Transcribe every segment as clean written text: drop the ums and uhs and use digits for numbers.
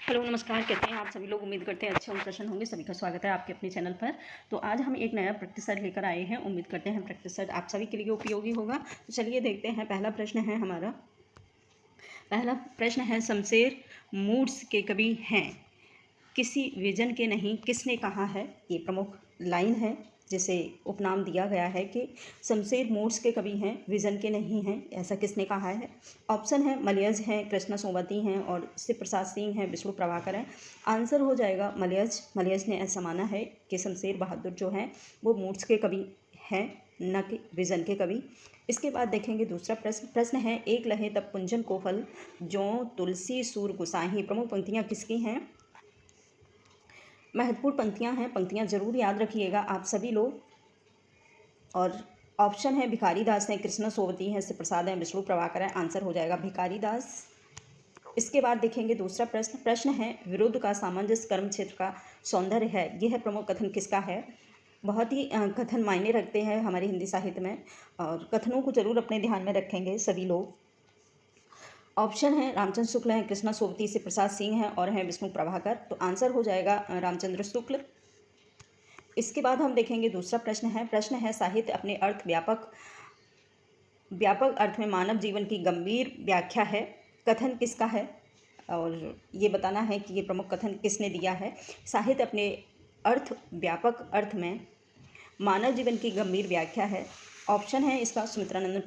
Hello नमस्कार, कैसे हैं आप सभी लोग। उम्मीद करते हैं अच्छे और प्रसन्न होंगे। सभी का स्वागत है आपके अपने चैनल पर। तो आज हम एक नया प्रैक्टिस सेट लेकर आए हैं। उम्मीद करते हैं प्रैक्टिस सेट आप सभी के लिए उपयोगी होगा। तो चलिए देखते हैं। पहला प्रश्न है हमारा। पहला प्रश्न है, शमशेर मूड्स के कवि हैं, किसी विजन के नहीं, किसने कहा है। ये प्रमुख लाइन है जिसे उपनाम दिया गया है कि शमशेर मूड्स के कवि हैं, विजन के नहीं हैं। ऐसा किसने कहा है। ऑप्शन है मलयज हैं, कृष्णा सोमवती हैं और शिव प्रसाद सिंह हैं, विष्णु प्रभाकर हैं। आंसर हो जाएगा मलयज। मलयज ने ऐसा माना है कि शमशेर बहादुर जो हैं वो मूड्स के कवि हैं, न कि विजन के कवि। इसके बाद देखेंगे दूसरा प्रश्न है, एक लहे तब कुंजन को फल, जो तुलसी सूर गुसाही। प्रमुख पंक्तियाँ किसकी हैं। महत्वपूर्ण पंक्तियां हैं, पंक्तियां जरूर याद रखिएगा आप सभी लोग। और ऑप्शन है भिखारी दास हैं, कृष्णा सोवती हैं, शिव प्रसाद हैं, विष्णु प्रभाकर हैं। आंसर हो जाएगा भिखारी दास। इसके बाद देखेंगे दूसरा प्रश्न है, विरुद्ध का सामंजस्य कर्म क्षेत्र का सौंदर्य है। यह प्रमुख कथन किसका है। बहुत ही कथन मायने रखते हैं हमारे हिंदी साहित्य में, और कथनों को जरूर अपने ध्यान में रखेंगे सभी लोग। ऑप्शन है रामचंद्र शुक्ल हैं, कृष्णा सोवती, शिव प्रसाद सिंह हैं और हैं विष्णु प्रभाकर। तो आंसर हो जाएगा रामचंद्र शुक्ल। इसके बाद हम देखेंगे दूसरा प्रश्न है साहित्य अपने अर्थ व्यापक अर्थ में मानव जीवन की गंभीर व्याख्या है। कथन किसका है और ये बताना है कि ये प्रमुख कथन किसने दिया है। साहित्य अपने व्यापक अर्थ में मानव जीवन की गंभीर व्याख्या है। ऑप्शन है इसका सुमित्रानंदन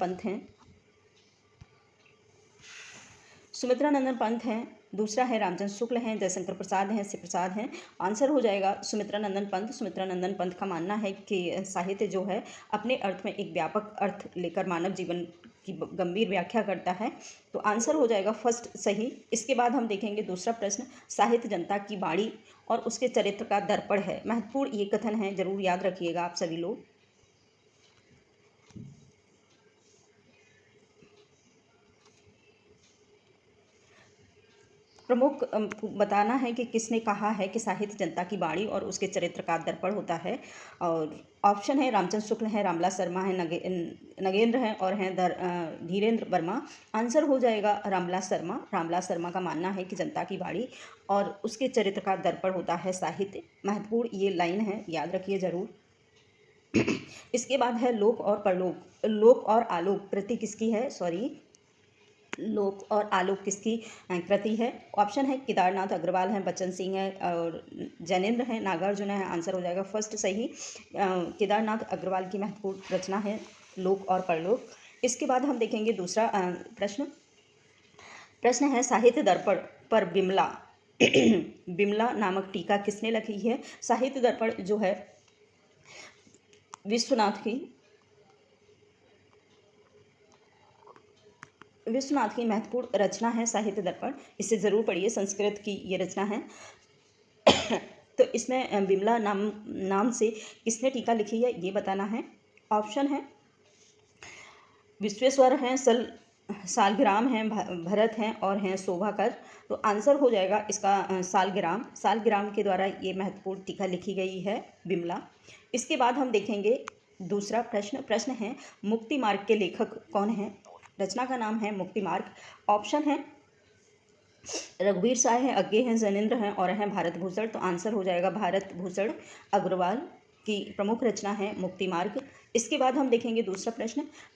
पंत हैं, दूसरा है रामचंद्र शुक्ल हैं, जयशंकर प्रसाद हैं, शिव प्रसाद हैं। आंसर हो जाएगा सुमित्रानंदन पंत। सुमित्रानंदन पंत का मानना है कि साहित्य जो है अपने अर्थ में एक व्यापक अर्थ लेकर मानव जीवन की गंभीर व्याख्या करता है। तो आंसर हो जाएगा फर्स्ट सही। इसके बाद हम देखेंगे दूसरा प्रश्न, साहित्य जनता की बाणी और उसके चरित्र का दर्पण है। महत्वपूर्ण ये कथन है, जरूर याद रखिएगा आप सभी लोग। प्रमुख बताना है कि किसने कहा है कि साहित्य जनता की बाणी और उसके चरित्र का दर्पण होता है। और ऑप्शन है रामचंद्र शुक्ल हैं, रामलाल शर्मा हैं, नगेंद्र हैं और हैं धीरेन्द्र वर्मा। आंसर हो जाएगा रामलाल शर्मा। रामलाल शर्मा का मानना है कि जनता की बाणी और उसके चरित्र का दर्पण होता है साहित्य। महत्वपूर्ण ये लाइन है, याद रखिए जरूर। इसके बाद है लोक और परलोक। लोक और आलोक कृति किसकी है, लोक और आलोक किसकी कृति है। ऑप्शन है केदारनाथ अग्रवाल हैं, बच्चन सिंह हैं और जैनेन्द्र हैं, नागार्जुन है। आंसर हो जाएगा फर्स्ट सही। केदारनाथ अग्रवाल की महत्वपूर्ण रचना है लोक और परलोक। इसके बाद हम देखेंगे दूसरा प्रश्न है साहित्य दर्पण पर बिमला बिमला नामक टीका किसने लिखी है। साहित्य दर्पण जो है विश्वनाथ की महत्वपूर्ण रचना है साहित्य दर्पण। इसे ज़रूर पढ़िए, संस्कृत की ये रचना है। तो इसमें बिमला नाम से किसने टीका लिखी है ये बताना है। ऑप्शन है विश्वेश्वर हैं, सालग्राम हैं, भरत हैं और हैं शोभाकर। तो आंसर हो जाएगा इसका सालग्राम के द्वारा ये महत्वपूर्ण टीका लिखी गई है बिमला। इसके बाद हम देखेंगे दूसरा प्रश्न है मुक्ति मार्ग के लेखक कौन हैं। रचना का नाम है मुक्ति मार्ग। ऑप्शन है रघुवीर साय हैं, अज्ञे हैं, जैनेन्द्र हैं और हैं भारत भूषण। तो आंसर हो जाएगा भारत भूषण अग्रवाल की प्रमुख रचना है मुक्ति मार्ग। इसके बाद हम देखेंगे दूसरा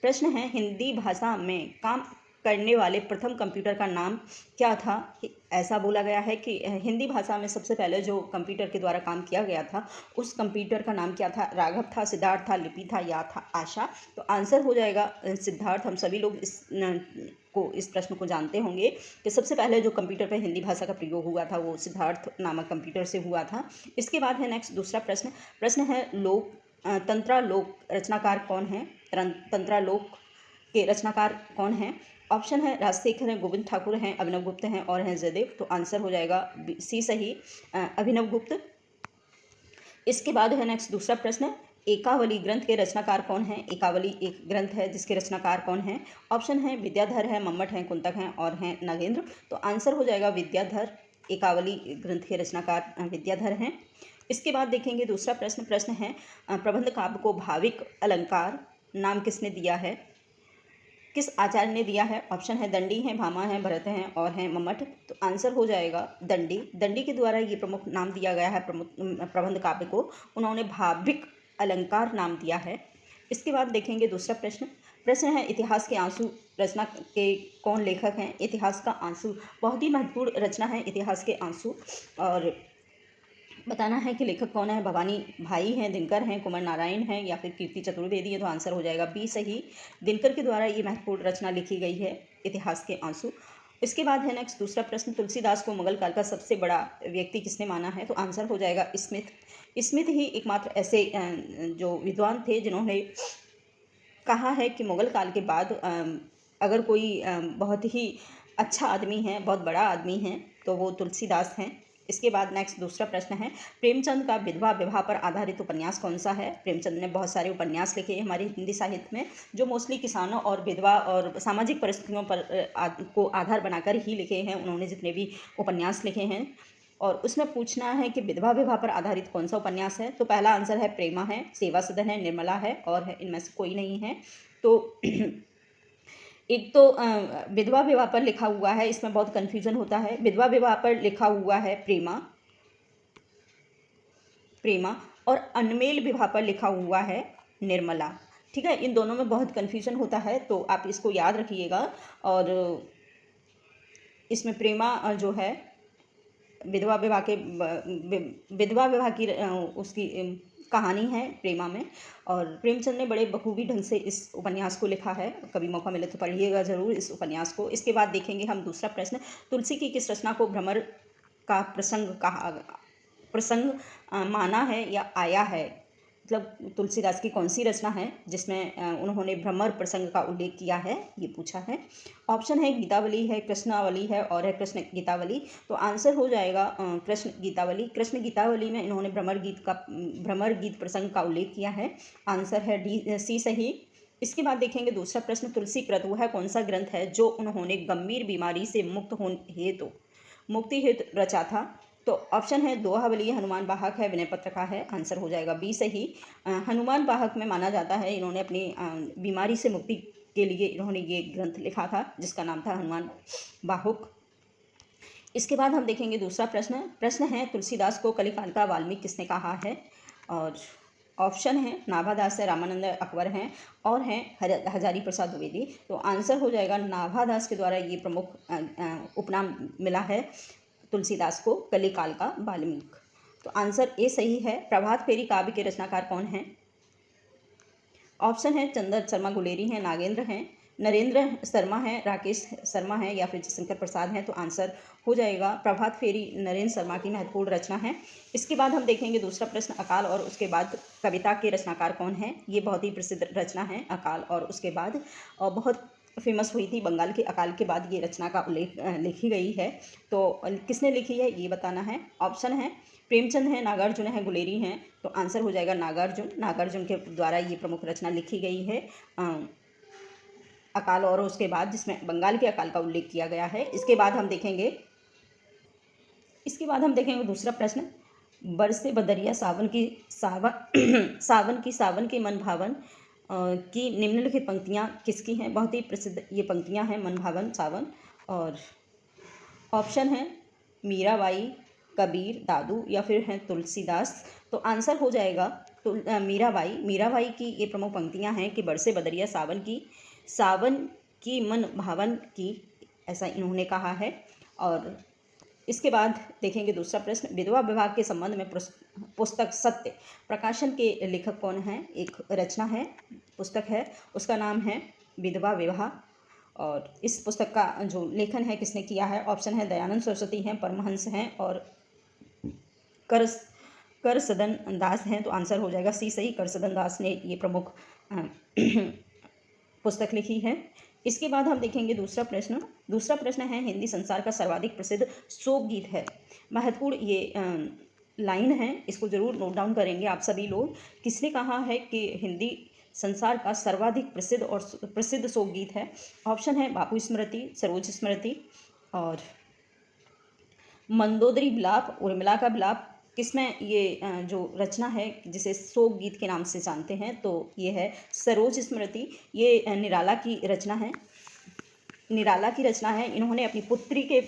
प्रश्न है हिंदी भाषा में काम करने वाले प्रथम कंप्यूटर का नाम क्या था। ऐसा बोला गया है कि हिंदी भाषा में सबसे पहले जो कंप्यूटर के द्वारा काम किया गया था उस कंप्यूटर का नाम क्या था। राघव था, सिद्धार्थ था, लिपि था या था आशा। तो आंसर हो जाएगा सिद्धार्थ। हम सभी लोग इस प्रश्न को जानते होंगे कि सबसे पहले जो कंप्यूटर पर हिंदी भाषा का प्रयोग हुआ था वो सिद्धार्थ नामक कंप्यूटर से हुआ था। इसके बाद है नेक्स्ट दूसरा प्रश्न है तंत्रालोक रचनाकार कौन है। तंत्रालोक के रचनाकार कौन हैं। ऑप्शन है राजशेखर हैं, गोविंद ठाकुर हैं, अभिनव गुप्त हैं और हैं जयदेव। तो आंसर हो जाएगा सी सही, अभिनव गुप्त। इसके बाद है नेक्स्ट दूसरा प्रश्न, एकावली ग्रंथ के रचनाकार कौन हैं। एकावली एक ग्रंथ है जिसके रचनाकार कौन हैं। ऑप्शन है विद्याधर है, मम्मट हैं, कुंतक हैं और हैं नगेंद्र। तो आंसर हो जाएगा विद्याधर। एकावली ग्रंथ के रचनाकार विद्याधर हैं। इसके बाद देखेंगे दूसरा प्रश्न है प्रबंध काव्य को भाविक अलंकार नाम किसने दिया है। किस आचार्य ने दिया है? ऑप्शन है दंडी हैं, भामा हैं, भरत हैं और हैं मम्मट। तो आंसर हो जाएगा दंडी। दंडी के द्वारा ये प्रमुख नाम दिया गया है प्रबंध काव्य को। उन्होंने भाविक अलंकार नाम दिया है। इसके बाद देखेंगे दूसरा प्रश्न। प्रश्न है इतिहास के आंसू रचना के कौन लेखक हैं? इतिहास का आंसू बहुत ही महत्वपूर्ण रचना है इतिहास के आंसू, और बताना है कि लेखक कौन है। भवानी भाई हैं, दिनकर हैं, कुमार नारायण हैं या फिर कीर्ति चतुर्वेदी है। तो आंसर हो जाएगा बी सही, दिनकर के द्वारा ये महत्वपूर्ण रचना लिखी गई है इतिहास के आंसू। इसके बाद है नेक्स्ट दूसरा प्रश्न, तुलसीदास को मुगल काल का सबसे बड़ा व्यक्ति किसने माना है? तो आंसर हो जाएगा स्मिथ। स्मिथ ही एकमात्र ऐसे जो विद्वान थे जिन्होंने कहा है कि मुगल काल के बाद अगर कोई बहुत ही अच्छा आदमी है, बहुत बड़ा आदमी है, तो वो तुलसीदास हैं। इसके बाद नेक्स्ट दूसरा प्रश्न है, प्रेमचंद का विधवा विवाह पर आधारित उपन्यास कौन सा है? प्रेमचंद ने बहुत सारे उपन्यास लिखे हैं हमारे हिंदी साहित्य में, जो मोस्टली किसानों और विधवा और सामाजिक परिस्थितियों पर को आधार बनाकर ही लिखे हैं उन्होंने जितने भी उपन्यास लिखे हैं। और उसमें पूछना है कि विधवा विवाह पर आधारित कौन सा उपन्यास है? तो पहला आंसर है प्रेमा है, सेवा सदन है, निर्मला है और है इनमें से कोई नहीं है। तो एक तो विधवा विवाह पर लिखा हुआ है, इसमें बहुत कन्फ्यूजन होता है। विधवा विवाह पर लिखा हुआ है प्रेमा, प्रेमा, और अनमेल विवाह पर लिखा हुआ है निर्मला। ठीक है, इन दोनों में बहुत कन्फ्यूजन होता है, तो आप इसको याद रखिएगा। और इसमें प्रेमा जो है विधवा विवाह की उसकी कहानी है प्रेमा में। और प्रेमचंद ने बड़े बखूबी ढंग से इस उपन्यास को लिखा है, कभी मौका मिले तो पढ़िएगा ज़रूर इस उपन्यास को। इसके बाद देखेंगे हम दूसरा प्रश्न, तुलसी की किस रचना को भ्रमर का प्रसंग माना है या आया है? मतलब तुलसीदास की कौन सी रचना है जिसमें उन्होंने भ्रमर प्रसंग का उल्लेख किया है, ये पूछा है। ऑप्शन है गीतावली है, कृष्णावली है और है कृष्ण गीतावली। तो आंसर हो जाएगा कृष्ण गीतावली। कृष्ण गीतावली में इन्होंने भ्रमर गीत प्रसंग का उल्लेख किया है। आंसर है डी सी सही। इसके बाद देखेंगे दूसरा प्रश्न, तुलसी कृत वह कौन सा ग्रंथ है जो उन्होंने गंभीर बीमारी से मुक्ति हेतु रचा था? तो ऑप्शन है दोहावली, हनुमान वाहक है, विनय पत्रिका है। आंसर हो जाएगा बी सही। हनुमान वाहक में माना जाता है इन्होंने अपनी बीमारी से मुक्ति के लिए इन्होंने ये ग्रंथ लिखा था जिसका नाम था हनुमान वाहुक। इसके बाद हम देखेंगे दूसरा प्रश्न है तुलसीदास को कलिकाल का वाल्मीकि किसने कहा है? और ऑप्शन है नाभादास है, रामानंद अकबर हैं और हैं हजारी प्रसाद द्विवेदी। तो आंसर हो जाएगा नाभादास के द्वारा ये प्रमुख उपनाम मिला है तुलसीदास को कलिकाल का वाल्मीकि। तो आंसर ए सही है। प्रभात फेरी काव्य के रचनाकार कौन हैं? ऑप्शन है चंद्र शर्मा गुलेरी हैं, नागेंद्र हैं, नरेंद्र शर्मा हैं, राकेश शर्मा हैं या फिर जयशंकर प्रसाद हैं। तो आंसर हो जाएगा प्रभात फेरी नरेंद्र शर्मा की महत्वपूर्ण रचना है। इसके बाद हम देखेंगे दूसरा प्रश्न, अकाल और उसके बाद कविता के रचनाकार कौन हैं? ये बहुत ही प्रसिद्ध रचना है अकाल और उसके बाद, और बहुत फेमस हुई थी बंगाल के अकाल के बाद ये रचना का उल्लेख लिखी गई है। तो किसने लिखी है ये बताना है। ऑप्शन है प्रेमचंद है, नागार्जुन है, गुलेरी हैं। तो आंसर हो जाएगा नागार्जुन के द्वारा ये प्रमुख रचना लिखी गई है अकाल और उसके बाद, जिसमें बंगाल के अकाल का उल्लेख किया गया है। इसके बाद हम देखेंगे दूसरा प्रश्न, बरसे बदरिया सावन की मन भावन की निम्नलिखित पंक्तियाँ किसकी हैं? बहुत ही प्रसिद्ध ये पंक्तियाँ हैं मन भावन सावन। और ऑप्शन है मीराबाई, कबीर, दादू या फिर हैं तुलसीदास। तो आंसर हो जाएगा मीराबाई की ये प्रमुख पंक्तियाँ हैं कि बरसे बदरिया सावन की मन भावन की, ऐसा इन्होंने कहा है। और इसके बाद देखेंगे दूसरा प्रश्न, विधवा विवाह के संबंध में पुस्तक सत्य प्रकाशन के लेखक कौन हैं? एक रचना है, पुस्तक है, उसका नाम है विधवा विवाह। और इस पुस्तक का जो लेखन है किसने किया है? ऑप्शन है दयानंद सरस्वती हैं, परमहंस हैं और करसदन दास हैं। तो आंसर हो जाएगा सी सही, करसदन दास ने ये प्रमुख पुस्तक लिखी है। इसके बाद हम देखेंगे दूसरा प्रश्न है हिंदी संसार का सर्वाधिक प्रसिद्ध शोक गीत है। महत्वपूर्ण ये लाइन है, इसको जरूर नोट डाउन करेंगे आप सभी लोग। किसने कहा है कि हिंदी संसार का सर्वाधिक प्रसिद्ध शोक गीत है? ऑप्शन है बापू स्मृति, सरोज स्मृति और मंदोदरी विलाप, उर्मिला का विलाप, किसमें ये जो रचना है जिसे शोक गीत के नाम से जानते हैं, तो ये है सरोज स्मृति। ये निराला की रचना है, निराला की रचना है। इन्होंने अपनी पुत्री के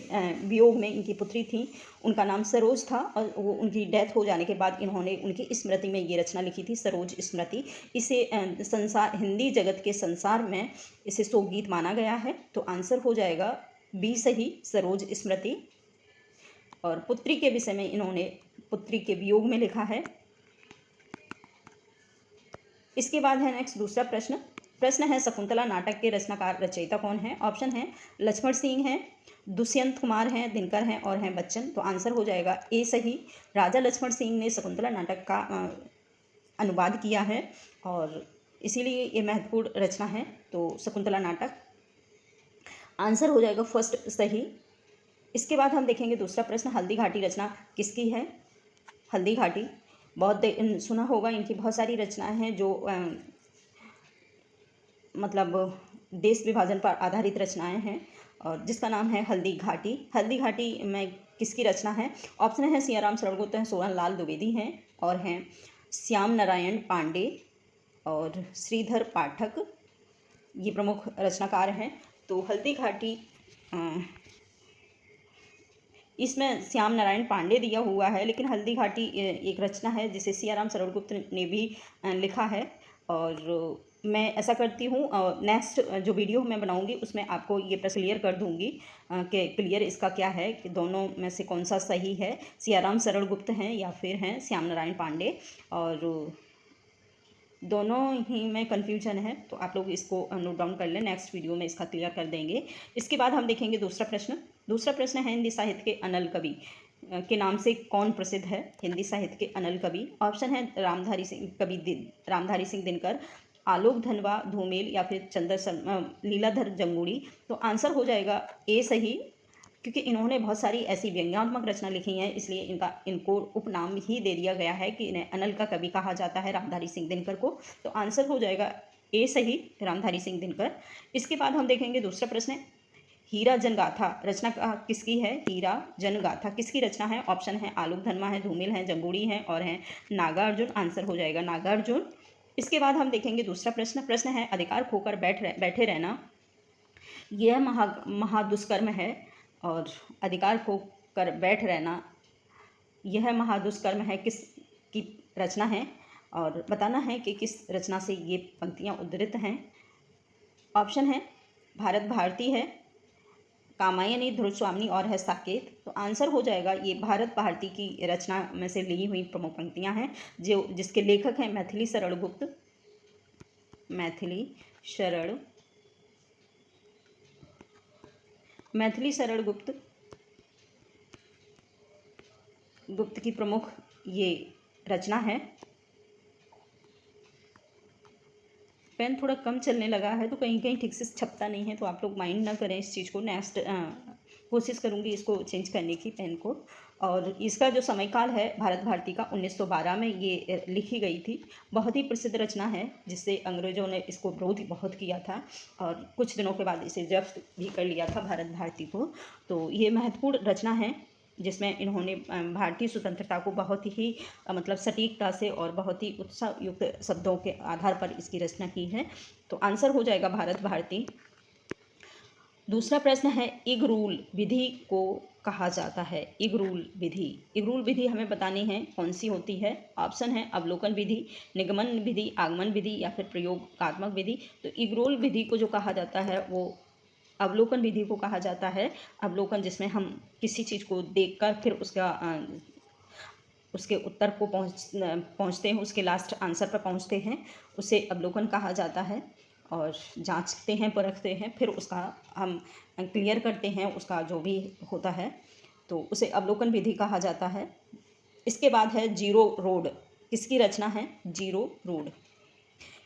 वियोग में, इनकी पुत्री थी, उनका नाम सरोज था, और वो उनकी डेथ हो जाने के बाद इन्होंने उनकी स्मृति में ये रचना लिखी थी, सरोज स्मृति। इसे संसार, हिंदी जगत के संसार में इसे शोक गीत माना गया है। तो आंसर हो जाएगा बी सही, सरोज स्मृति। और पुत्री के विषय में इन्होंने पुत्री के वियोग में लिखा है। इसके बाद है नेक्स्ट दूसरा प्रश्न। प्रश्न है शकुंतला नाटक के रचनाकार रचयिता कौन है? ऑप्शन है लक्ष्मण सिंह हैं, दुष्यंत कुमार हैं, दिनकर हैं और हैं बच्चन। तो आंसर हो जाएगा ए सही, राजा लक्ष्मण सिंह ने शकुंतला नाटक का अनुवाद किया है और इसीलिए ये महत्वपूर्ण रचना है। तो शकुंतला नाटक आंसर हो जाएगा फर्स्ट सही। इसके बाद हम देखेंगे दूसरा प्रश्न, हल्दी घाटी रचना किसकी है? हल्दी घाटी बहुत सुना होगा, इनकी बहुत सारी रचनाएं हैं जो मतलब देश विभाजन पर आधारित रचनाएं हैं, और जिसका नाम है हल्दी घाटी। हल्दी घाटी में किसकी रचना है? ऑप्शन है सियाराम शरणगुप्त हैं, सोहनलाल द्विवेदी हैं और हैं श्याम नारायण पांडे और श्रीधर पाठक, ये प्रमुख रचनाकार हैं। तो हल्दी घाटी इसमें श्याम नारायण पांडे दिया हुआ है, लेकिन हल्दी घाटी एक रचना है जिसे सियाराम शरणगुप्त ने भी लिखा है। और मैं ऐसा करती हूँ, नेक्स्ट जो वीडियो मैं बनाऊँगी उसमें आपको ये प्रश्न क्लियर कर दूँगी कि क्लियर इसका क्या है कि दोनों में से कौन सा सही है, सियाराम शरणगुप्त हैं या फिर हैं श्याम नारायण पांडे। और दोनों ही में कन्फ्यूजन है, तो आप लोग इसको नोट डाउन कर लें, नेक्स्ट वीडियो में इसका क्लियर कर देंगे। इसके बाद हम देखेंगे दूसरा प्रश्न। दूसरा प्रश्न है हिंदी साहित्य के अनल कवि के नाम से कौन प्रसिद्ध है? हिंदी साहित्य के अनल कवि, ऑप्शन है रामधारी सिंह, रामधारी सिंह दिनकर, आलोक धनवा धूमेल या फिर लीलाधर जंगूड़ी। तो आंसर हो जाएगा ए सही, क्योंकि इन्होंने बहुत सारी ऐसी व्यंग्यात्मक रचना लिखी हैं, इसलिए इनको उपनाम ही दे दिया गया है कि इन्हें अनल का कवि कहा जाता है, रामधारी सिंह दिनकर को। तो आंसर हो जाएगा ए सही, रामधारी सिंह दिनकर। इसके बाद हम देखेंगे दूसरा प्रश्न, हीरा जनगाथा रचना किसकी है? हीरा जनगाथा किसकी रचना है? ऑप्शन है आलोक धनवा है, धूमिल हैं, जंगूड़ी हैं और हैं नागार्जुन। आंसर हो जाएगा नागार्जुन। इसके बाद हम देखेंगे दूसरा प्रश्न। प्रश्न है अधिकार खोकर बैठे रहना यह महादुष्कर्म है, और अधिकार खोकर बैठ रहना यह महादुष्कर्म है किस की रचना है, और बताना है कि किस रचना से ये पंक्तियाँ उद्धृत हैं। ऑप्शन है भारत भारती है, कामायनी, ध्रुव स्वामी और है साकेत। तो आंसर हो जाएगा ये भारत भारती की रचना में से ली हुई प्रमुख पंक्तियां हैं, जो जिसके लेखक हैं मैथिली शरण गुप्त, मैथिली शरण गुप्त की प्रमुख ये रचना है। पेन थोड़ा कम चलने लगा है तो कहीं कहीं ठीक से छपता नहीं है, तो आप लोग माइंड ना करें इस चीज़ को। नेक्स्ट कोशिश करूँगी इसको चेंज करने की, पेन को। और इसका जो समयकाल है भारत भारती का 1912 में ये लिखी गई थी। बहुत ही प्रसिद्ध रचना है, जिससे अंग्रेज़ों ने इसको विरोध बहुत किया था और कुछ दिनों के बाद इसे जब्त भी कर लिया था भारत भारती को। तो ये महत्वपूर्ण रचना है जिसमें इन्होंने भारतीय स्वतंत्रता को बहुत ही मतलब सटीकता से और बहुत ही उत्साहयुक्त शब्दों के आधार पर इसकी रचना की है। तो आंसर हो जाएगा भारत भारती। दूसरा प्रश्न है इग रूल विधि को कहा जाता है? इग रूल विधि हमें बतानी है कौन सी होती है। ऑप्शन है अवलोकन विधि, निगमन विधि, आगमन विधि या फिर प्रयोगात्मक विधि। तो इग रूल विधि को जो कहा जाता है वो अवलोकन विधि को कहा जाता है। अवलोकन जिसमें हम किसी चीज़ को देखकर फिर उसके उत्तर को पहुँचते हैं, उसके लास्ट आंसर पर पहुँचते हैं, उसे अवलोकन कहा जाता है। और जांचते हैं, परखते हैं, फिर उसका हम क्लियर करते हैं, उसका जो भी होता है तो उसे अवलोकन विधि कहा जाता है। इसके बाद है जीरो रोड किसकी रचना है? जीरो रोड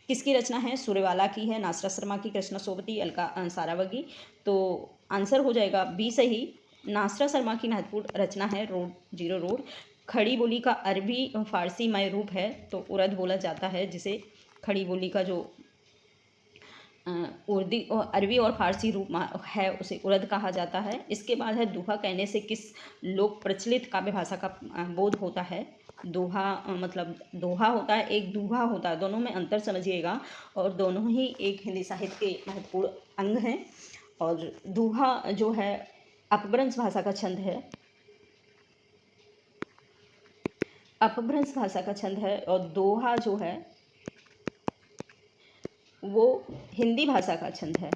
किसकी रचना है? सूर्यवाला की है, नासरा शर्मा की, कृष्णा सोबती, अलका सारावगी। तो आंसर हो जाएगा बी सही, नासरा शर्मा की महत्वपूर्ण रचना है जीरो रोड। खड़ी बोली का अरबी फारसी मय रूप है तो उर्द बोला जाता है, जिसे खड़ी बोली का जो उर्दी और अरबी और फारसी रूप है, उसे उर्द कहा जाता है। इसके बाद है दोहा कहने से किस लोक प्रचलित काव्य भाषा का बोध होता है। दोहा मतलब दोहा होता है, एक दूहा होता है, दोनों में अंतर समझिएगा, और दोनों ही एक हिंदी साहित्य के महत्वपूर्ण अंग हैं। और दोहा जो है अपभ्रंश भाषा का छंद है, अपभ्रंश भाषा का छंद है, और दोहा जो है वो हिंदी भाषा का छंद है।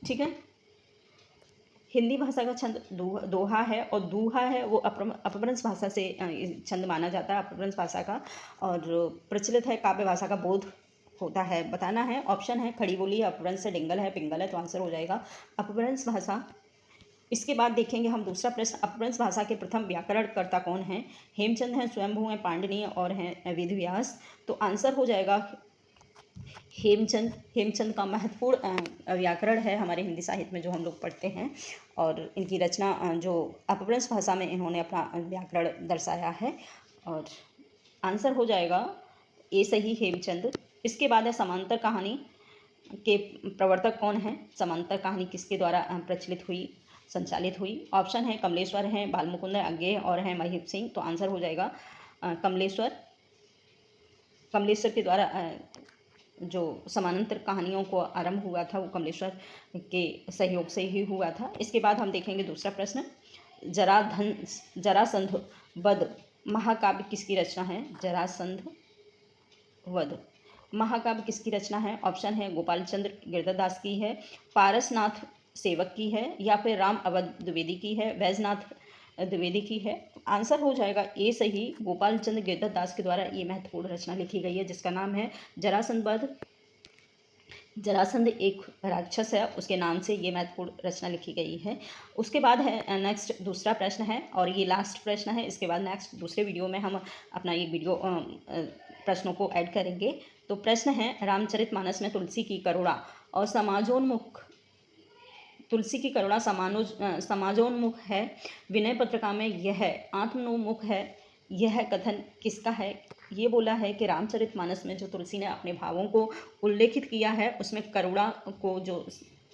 ठीक है, हिंदी भाषा का छंद दोहा है, और दूहा है वो अपभ्रंश भाषा से छंद माना जाता है, अपभ्रंश भाषा का, और प्रचलित है काव्य भाषा का बोध होता है। बताना है, ऑप्शन है खड़ी बोली, अपभ्रंश से डिंगल है, पिंगल है, तो आंसर हो जाएगा अपभ्रंश भाषा। इसके बाद देखेंगे हम दूसरा प्रश्न, अपभ्रंश भाषा के प्रथम व्याकरणकर्ता कौन हैं। हेमचंद हैं, स्वयंभू हैं, पाणिनि और हैं वेदव्यास, तो आंसर हो जाएगा हेमचंद। हेमचंद का महत्वपूर्ण व्याकरण है हमारे हिंदी साहित्य में जो हम लोग पढ़ते हैं, और इनकी रचना जो अपभ्रंश भाषा में इन्होंने अपना व्याकरण दर्शाया है, और आंसर हो जाएगा ए सही, हेमचंद। इसके बाद है समांतर कहानी के प्रवर्तक कौन हैं। समांतर कहानी किसके द्वारा प्रचलित हुई, संचालित हुई। ऑप्शन है कमलेश्वर हैं, बालमुकुंद अज्ञेय और हैं महीप सिंह, तो आंसर हो जाएगा कमलेश्वर। कमलेश्वर के द्वारा जो समानांतर कहानियों को आरंभ हुआ था वो कमलेश्वर के सहयोग से ही हुआ था। इसके बाद हम देखेंगे दूसरा प्रश्न, जरासंध वध महाकाव्य किसकी रचना है। जरासंध वध महाकाव्य किसकी रचना है। ऑप्शन है गोपाल चंद्र गिरधरदास की है, पारसनाथ सेवक की है, या फिर राम अवध द्विवेदी की है, वैजनाथ द्विवेदी की है। आंसर हो जाएगा ए सही, गोपाल चंद्र गिरधरदास के द्वारा ये महत्वपूर्ण रचना लिखी गई है जिसका नाम है जरासंध वध। जरासंध एक राक्षस है, उसके नाम से ये महत्वपूर्ण रचना लिखी गई है। उसके बाद है नेक्स्ट दूसरा प्रश्न है, और ये लास्ट प्रश्न है। इसके बाद नेक्स्ट दूसरे वीडियो में हम अपना ये वीडियो प्रश्नों को ऐड करेंगे। तो प्रश्न है, रामचरितमानस में तुलसी की करुणा और समाजोन्मुख, तुलसी की करुणा समाजोन्मुख है, विनय पत्रिका में यह आत्मोन्मुख है, यह कथन किसका है। ये बोला है कि रामचरितमानस में जो तुलसी ने अपने भावों को उल्लेखित किया है उसमें करुणा को जो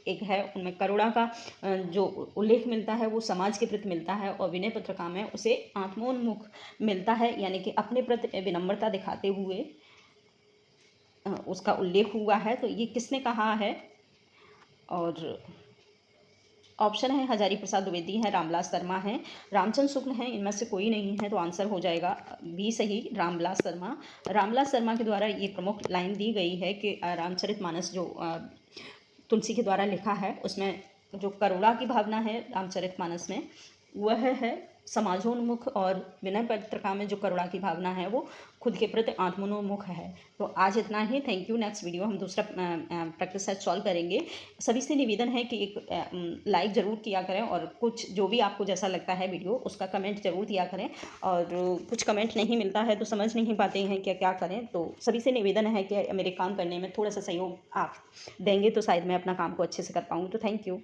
एक है उनमें करुणा का जो उल्लेख मिलता है वो समाज के प्रति मिलता है, और विनय पत्रिका में उसे आत्मोन्मुख मिलता है, यानी कि अपने प्रति विनम्रता दिखाते हुए उसका उल्लेख हुआ है। तो ये किसने कहा है, और ऑप्शन है हजारी प्रसाद द्विवेदी है, रामविलास शर्मा है, रामचंद्र शुक्ल हैं, इनमें से कोई नहीं है, तो आंसर हो जाएगा बी सही, रामविलास शर्मा। रामविलास शर्मा के द्वारा ये प्रमुख लाइन दी गई है कि रामचरितमानस जो तुलसी के द्वारा लिखा है उसमें जो करुणा की भावना है रामचरितमानस में वह है समाजोन्मुख, और विनय पत्रिका में जो करुणा की भावना है वो खुद के प्रति आत्मोन्मुख है। तो आज इतना ही, थैंक यू। नेक्स्ट वीडियो हम दूसरा प्रैक्टिस सेट सॉल्व करेंगे। सभी से निवेदन है कि एक लाइक ज़रूर किया करें, और कुछ जो भी आपको जैसा लगता है वीडियो उसका कमेंट ज़रूर दिया करें, और कुछ कमेंट नहीं मिलता है तो समझ नहीं पाते हैं क्या क्या करें। तो सभी से निवेदन है कि मेरे काम करने में थोड़ा सा सहयोग आप देंगे तो शायद मैं अपना काम को अच्छे से कर पाऊँ। तो थैंक यू।